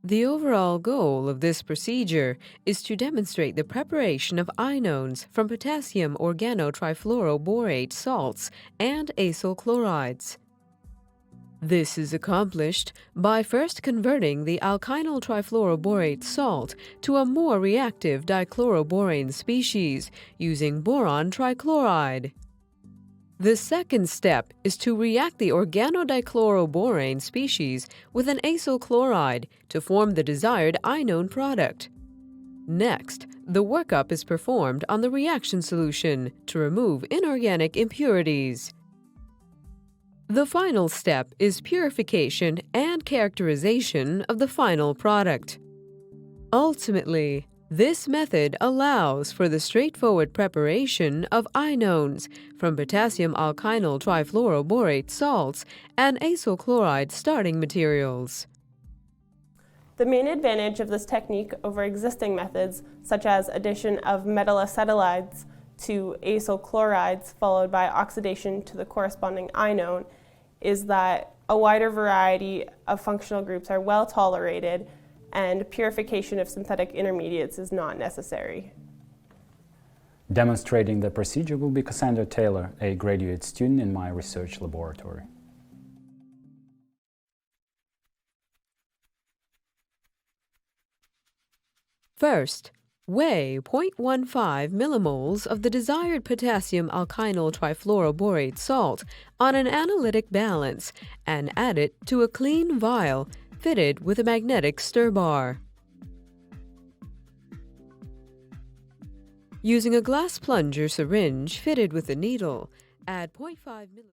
The overall goal of this procedure is to demonstrate the preparation of Ynones from potassium organotrifluoroborate salts and acyl chlorides. This is accomplished by first converting the alkynyltrifluoroborate salt to a more reactive dichloroborane species using boron trichloride. The second step is to react the organodichloroborane species with an acyl chloride to form the desired Ynone product. Next, the workup is performed on the reaction solution to remove inorganic impurities. The final step is purification and characterization of the final product. Ultimately, this method allows for the straightforward preparation of Ynones from potassium alkynyltrifluoroborate salts and acyl chloride starting materials. The main advantage of this technique over existing methods, such as addition of metal acetylides to acyl chlorides followed by oxidation to the corresponding Ynone, is that a wider variety of functional groups are well tolerated and purification of synthetic intermediates is not necessary. Demonstrating the procedure will be Cassandra Taylor, a graduate student in my research laboratory. First, weigh 0.15 millimoles of the desired potassium alkynyltrifluoroborate salt on an analytic balance and add it to a clean vial fitted with a magnetic stir bar. Using a glass plunger syringe fitted with a needle, add 0.5 millimoles.